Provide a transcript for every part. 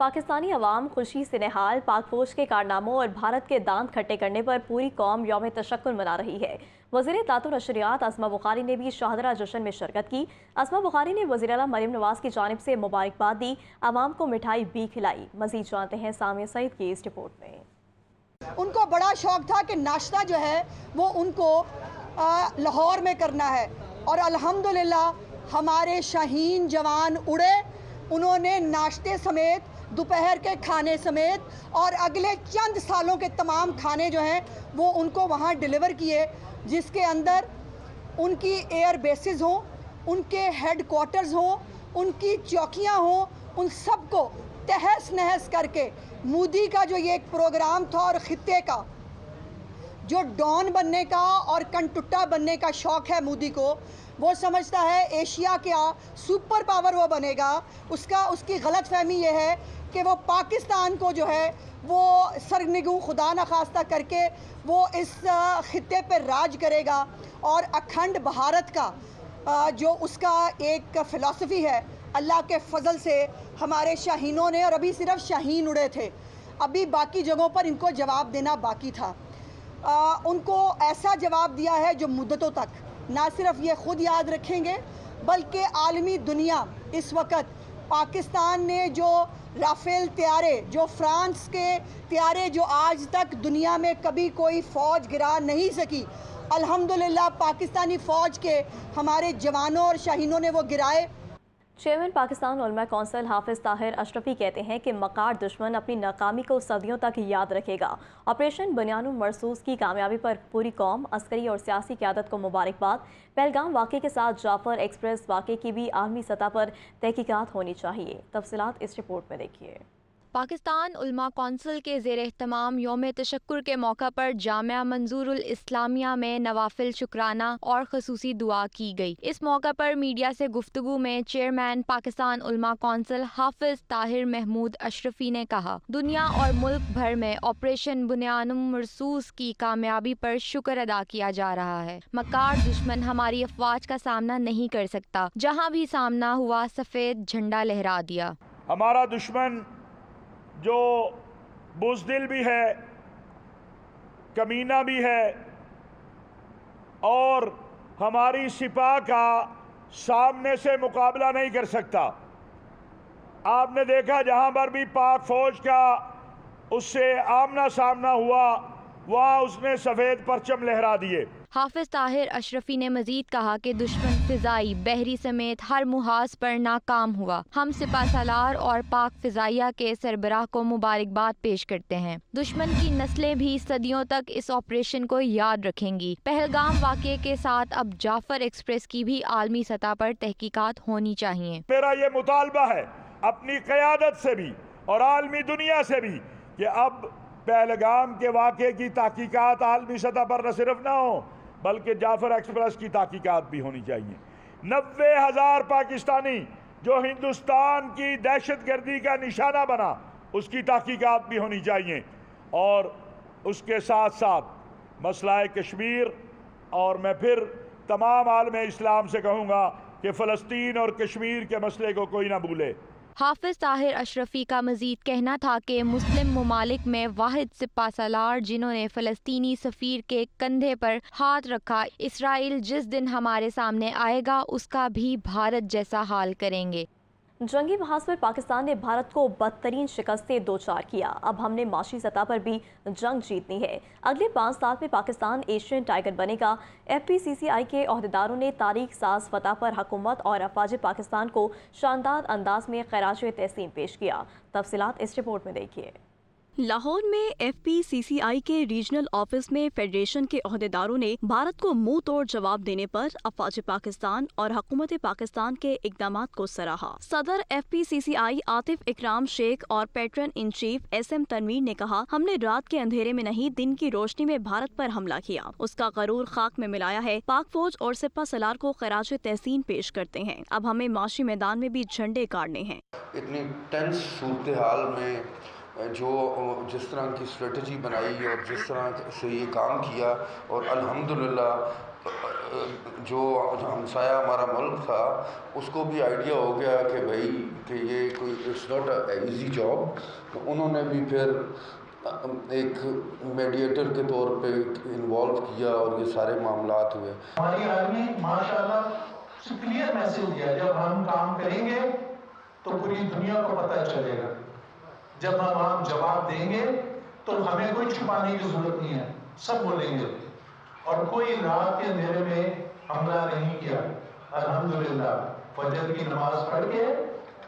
پاکستانی عوام خوشی سے نہال، پاک فوج کے کارناموں اور بھارت کے دانت کھٹے کرنے پر پوری قوم یوم تشکر منا رہی ہے۔ وزیر اطلاعات و نشریات اسما بخاری نے بھی شاہدرہ جشن میں شرکت کی۔ اسما بخاری نے وزیر اعلیٰ مریم نواز کی جانب سے مبارکباد دی، عوام کو مٹھائی بھی کھلائی۔ مزید جانتے ہیں سامیہ سعید کی اس رپورٹ میں۔ ان کو بڑا شوق تھا کہ ناشتہ جو ہے وہ ان کو لاہور میں کرنا ہے، اور الحمدللہ ہمارے شاہین جوان اڑے، انہوں نے ناشتے سمیت، دوپہر کے کھانے سمیت اور اگلے چند سالوں کے تمام کھانے جو ہیں وہ ان کو وہاں ڈیلیور کیے، جس کے اندر ان کی ایئر بیسز ہوں، ان کے ہیڈ کوارٹرز ہوں، ان کی چوکیاں ہوں، ان سب کو تہس نہس کر کے مودی کا جو یہ ایک پروگرام تھا اور خطے کا جو ڈان بننے کا اور کنٹٹا بننے کا شوق ہے مودی کو، وہ سمجھتا ہے ایشیا کا سپر پاور وہ بنے گا۔ اس کی غلط فہمی یہ ہے کہ وہ پاکستان کو جو ہے وہ سرنگوں خدا نخواستہ کر کے وہ اس خطے پر راج کرے گا، اور اکھنڈ بھارت کا جو اس کا ایک فلسفی ہے، اللہ کے فضل سے ہمارے شاہینوں نے، اور ابھی صرف شاہین اڑے تھے، ابھی باقی جگہوں پر ان کو جواب دینا باقی تھا، ان کو ایسا جواب دیا ہے جو مدتوں تک نہ صرف یہ خود یاد رکھیں گے بلکہ عالمی دنیا اس وقت پاکستان نے جو رافیل طیارے، جو فرانس کے طیارے جو آج تک دنیا میں کبھی کوئی فوج گرا نہیں سکی، الحمدللہ پاکستانی فوج کے ہمارے جوانوں اور شاہینوں نے وہ گرائے۔ چیئرمین پاکستان علماء کونسل حافظ طاہر اشرفی کہتے ہیں کہ مکار دشمن اپنی ناکامی کو صدیوں تک یاد رکھے گا۔ آپریشن بنیان مرصوص کی کامیابی پر پوری قوم، عسکری اور سیاسی قیادت کو مبارکباد۔ پہلگام واقعے کے ساتھ جعفر ایکسپریس واقعے کی بھی عالمی سطح پر تحقیقات ہونی چاہیے۔ تفصیلات اس رپورٹ میں دیکھیے۔ پاکستان علماء کونسل کے زیر اہتمام یوم تشکر کے موقع پر جامعہ منظور الاسلامیہ میں نوافل شکرانہ اور خصوصی دعا کی گئی۔ اس موقع پر میڈیا سے گفتگو میں چیئرمین پاکستان علماء کونسل حافظ طاہر محمود اشرفی نے کہا، دنیا اور ملک بھر میں آپریشن بنیان مرصوص کی کامیابی پر شکر ادا کیا جا رہا ہے۔ مکار دشمن ہماری افواج کا سامنا نہیں کر سکتا، جہاں بھی سامنا ہوا سفید جھنڈا لہرا دیا۔ ہمارا دشمن جو بزدل بھی ہے، کمینہ بھی ہے، اور ہماری سپاہ کا سامنے سے مقابلہ نہیں کر سکتا۔ آپ نے دیکھا جہاں پر بھی پاک فوج کا اس سے آمنا سامنا ہوا، وہاں اس نے سفید پرچم لہرا دیے۔ حافظ طاہر اشرفی نے مزید کہا کہ دشمن فضائی، بحری سمیت ہر محاذ پر ناکام ہوا۔ ہم سپہ سالار اور پاک فضائیہ کے سربراہ کو مبارکباد پیش کرتے ہیں۔ دشمن کی نسلیں بھی صدیوں تک اس آپریشن کو یاد رکھیں گی۔ پہلگام واقعے کے ساتھ اب جعفر ایکسپریس کی بھی عالمی سطح پر تحقیقات ہونی چاہیے۔ میرا یہ مطالبہ ہے اپنی قیادت سے بھی اور عالمی دنیا سے بھی کہ اب پہلگام کے واقعے کی تحقیقات عالمی سطح پر نہ صرف نہ ہوں بلکہ جعفر ایکسپریس کی تحقیقات بھی ہونی چاہیے۔ 90,000 پاکستانی جو ہندوستان کی دہشت گردی کا نشانہ بنا، اس کی تحقیقات بھی ہونی چاہیے، اور اس کے ساتھ ساتھ مسئلہ کشمیر، اور میں پھر تمام عالم اسلام سے کہوں گا کہ فلسطین اور کشمیر کے مسئلے کو کوئی نہ بھولے۔ حافظ طاہر اشرفی کا مزید کہنا تھا کہ مسلم ممالک میں واحد سپہ سالار جنہوں نے فلسطینی سفیر کے کندھے پر ہاتھ رکھا، اسرائیل جس دن ہمارے سامنے آئے گا اس کا بھی بھارت جیسا حال کریں گے۔ جنگی محاذ پر پاکستان نے بھارت کو بدترین شکستیں دوچار کیا۔ اب ہم نے معاشی سطح پر بھی جنگ جیتنی ہے۔ اگلے 5 سال میں پاکستان ایشین ٹائیگر بنے گا۔ FPCCI کے عہدیداروں نے تاریخ ساز فتح پر حکومت اور افواج پاکستان کو شاندار انداز میں خراج تحسین پیش کیا۔ تفصیلات اس رپورٹ میں دیکھیے۔ لاہور میں FPCCI کے ریجنل آفس میں فیڈریشن کے عہدیداروں نے بھارت کو منہ توڑ جواب دینے پر افواج پاکستان اور حکومت پاکستان کے اقدامات کو سراہا۔ صدر FPCCI عاطف اکرام شیخ اور pattern in chief SM Tanveer نے کہا، ہم نے رات کے اندھیرے میں نہیں دن کی روشنی میں بھارت پر حملہ کیا، اس کا غرور خاک میں ملایا ہے۔ پاک فوج اور سپہ سالار کو خراج تحسین پیش کرتے ہیں۔ اب ہمیں معاشی میدان میں بھی جھنڈے گاڑنے ہیں۔ اتنی ٹینس صورتحال میں جو جس طرح کی اسٹریٹجی بنائی اور جس طرح سے یہ کام کیا، اور الحمدللہ جو ہمسایہ ہمارا ملک تھا اس کو بھی آئیڈیا ہو گیا کہ بھائی کہ یہ کوئی it's not a easy job, تو انہوں نے بھی پھر ایک میڈیٹر کے طور پہ انوالو کیا اور یہ سارے معاملات ہوئے۔ ہماری آرمی ماشاءاللہ کلیئر میسج دیا، جب ہم کام کریں گے تو پوری دنیا کو پتہ چلے گا، جب ہم جواب دیں گے تو ہمیں کوئی چھپانے کی ضرورت نہیں ہے، سب بولیں گے، اور کوئی رات کے اندھیرے میں حملہ نہیں کیا، الحمدللہ فجر کی نماز پڑھ کے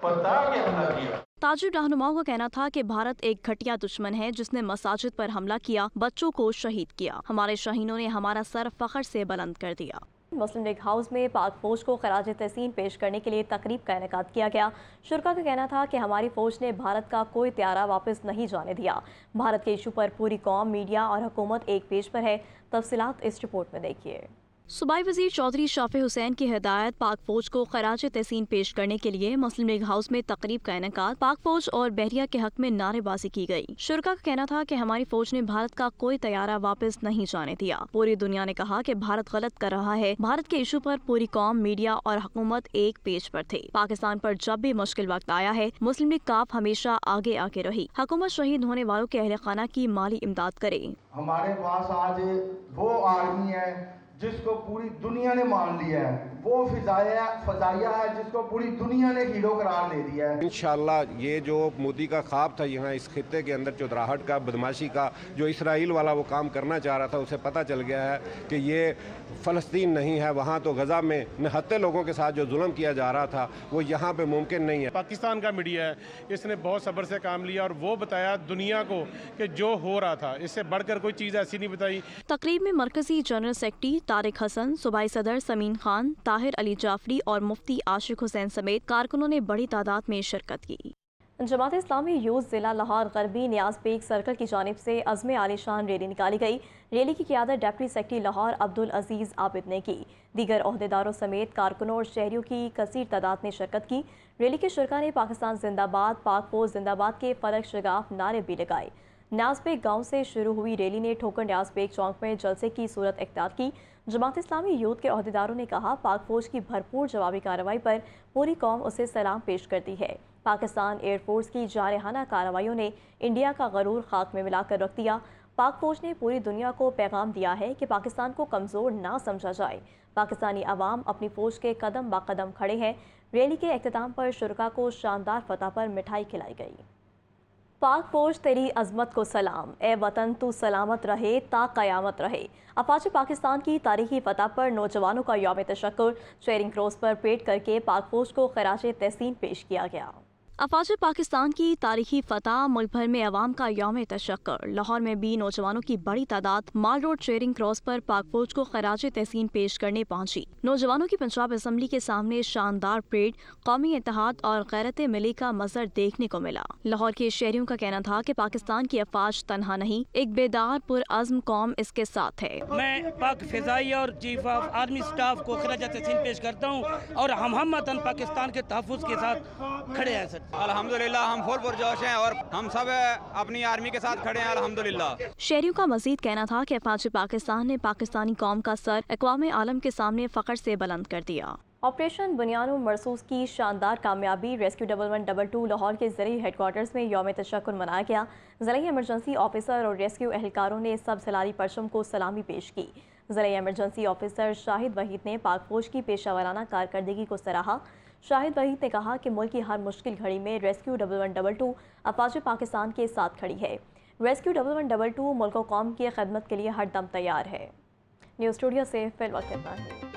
پتا کہ حملہ کیا۔ تاجر رہنماؤں کا کہنا تھا کہ بھارت ایک گھٹیا دشمن ہے جس نے مساجد پر حملہ کیا، بچوں کو شہید کیا۔ ہمارے شاہینوں نے ہمارا سر فخر سے بلند کر دیا۔ مسلم لیگ ہاؤس میں پاک فوج کو خراج تحسین پیش کرنے کے لیے تقریب کا انعقاد کیا گیا۔ شرکا کا کہنا تھا کہ ہماری فوج نے بھارت کا کوئی طیارہ واپس نہیں جانے دیا۔ بھارت کے ایشو پر پوری قوم، میڈیا اور حکومت ایک پیج پر ہے۔ تفصیلات اس رپورٹ میں دیکھیے۔ صوبائی وزیر چودھری شافع حسین کی ہدایت پاک فوج کو خراج تحسین پیش کرنے کے لیے مسلم لیگ ہاؤس میں تقریب کا انعقاد۔ پاک فوج اور بحریہ کے حق میں نعرے بازی کی گئی۔ شرکا کا کہنا تھا کہ ہماری فوج نے بھارت کا کوئی طیارہ واپس نہیں جانے دیا۔ پوری دنیا نے کہا کہ بھارت غلط کر رہا ہے۔ بھارت کے ایشو پر پوری قوم، میڈیا اور حکومت ایک پیج پر تھے۔ پاکستان پر جب بھی مشکل وقت آیا ہے، مسلم لیگ کاف ہمیشہ آگے آگے رہی۔ حکومت شہید ہونے والوں کے اہل خانہ کی مالی امداد کرے۔ ہمارے پاس آج وہ آرمی ہے جس کو پوری دنیا نے مان لیا ہے، وہ فضائیہ ہے جس کو پوری دنیا نے ہیرو قرار دے دیا ہے۔ انشاءاللہ یہ جو مودی کا خواب تھا یہاں اس خطے کے اندر چودراہٹ کا، بدماشی کا، جو اسرائیل والا وہ کام کرنا چاہ رہا تھا، اسے پتہ چل گیا ہے کہ یہ فلسطین نہیں ہے، وہاں تو غزہ میں نہتے لوگوں کے ساتھ جو ظلم کیا جا رہا تھا وہ یہاں پہ ممکن نہیں ہے۔ پاکستان کا میڈیا ہے، اس نے بہت صبر سے کام لیا اور وہ بتایا دنیا کو کہ جو ہو رہا تھا، اس سے بڑھ کر کوئی چیز ایسی نہیں بتائی۔ تقریب میں مرکزی جنرل سیکرٹری طارق حسن، صوبائی صدر سمین خان، طاہر علی جعفری اور مفتی عاشق حسین سمیت کارکنوں نے بڑی تعداد میں شرکت کی۔ جماعت اسلامی یوتھ ضلع لاہور غربی نیاز بیگ سرکل کی جانب سے عزم عالی شان ریلی نکالی گئی۔ ریلی کی قیادت ڈپٹی سیکرٹری لاہور عبدالعزیز عابد نے کی۔ دیگر عہدیداروں سمیت کارکنوں اور شہریوں کی کثیر تعداد نے شرکت کی۔ ریلی کے شرکا نے پاکستان زندہ باد، پاک فوج زندہ باد کے فلک شگاف نعرے بھی لگائے۔ نیاز بیگ گاؤں سے شروع ہوئی ریلی نے ٹھوکر نیاز بیگ چوک میں جلسے کی صورت اختیار کی۔ جماعت اسلامی یوتھ کے عہدیداروں نے کہا، پاک فوج کی بھرپور جوابی کارروائی پر پوری قوم اسے سلام پیش کرتی ہے۔ پاکستان ایئر فورس کی جارحانہ کارروائیوں نے انڈیا کا غرور خاک میں ملا کر رکھ دیا۔ پاک فوج نے پوری دنیا کو پیغام دیا ہے کہ پاکستان کو کمزور نہ سمجھا جائے۔ پاکستانی عوام اپنی فوج کے قدم با قدم کھڑے ہیں۔ ریلی کے اختتام پر شرکا کو شاندار فتح پر مٹھائی کھلائی گئی۔ پاک فوج تیری عظمت کو سلام، اے وطن تو سلامت رہے تا قیامت رہے۔ افواج پاکستان کی تاریخی فتح پر نوجوانوں کا یوم تشکر چیئرنگ کراس پر پریڈ کر کے پاک فوج کو خراج تحسین پیش کیا گیا۔ افواج پاکستان کی تاریخی فتح، ملک بھر میں عوام کا یوم تشکر۔ لاہور میں بھی نوجوانوں کی بڑی تعداد مال روڈ چیئرنگ کراس پر پاک فوج کو خراج تحسین پیش کرنے پہنچی۔ نوجوانوں کی پنجاب اسمبلی کے سامنے شاندار پریڈ قومی اتحاد اور غیرت ملی کا منظر دیکھنے کو ملا۔ لاہور کے شہریوں کا کہنا تھا کہ پاکستان کی افواج تنہا نہیں، ایک بیدار پرعزم قوم اس کے ساتھ ہے۔ میں پاک فضائیہ اور چیف آف آرمی اسٹاف کو خراج تحسین پیش کرتا ہوں اور ہم وطن پاکستان کے تحفظ کے ساتھ کھڑے ہیں۔ سر الحمدللہ ہم فل پرجوش ہیں اور ہم سب اپنی آرمی کے ساتھ کھڑے ہیں الحمدللہ۔ شہریوں کا مزید کہنا تھا کہ افواج پاکستان نے پاکستانی قوم کا سر اقوام عالم کے سامنے فخر سے بلند کر دیا۔ آپریشن بنیانو مرسوس کی شاندار کامیابی، ریسکیو 1112 لاہور کے زرعی ہیڈ کوارٹرز میں یوم تشکر منایا گیا۔ زرعی ایمرجنسی آفیسر اور ریسکیو اہلکاروں نے سب سلاری پرچم کو سلامی پیش کی۔ زرعی ایمرجنسی آفیسر شاہد وحید نے پاک فوج کی پیشہ ورانہ کارکردگی کو سراہا۔ شاہد وحید نے کہا کہ ملک کی ہر مشکل گھڑی میں ریسکیو 1112 افواج پاکستان کے ساتھ کھڑی ہے۔ ریسکیو 1112 ملک و قوم کی خدمت کے لیے ہر دم تیار ہے۔ نیوز اسٹوڈیو سے فی الوقت اتنا ہی۔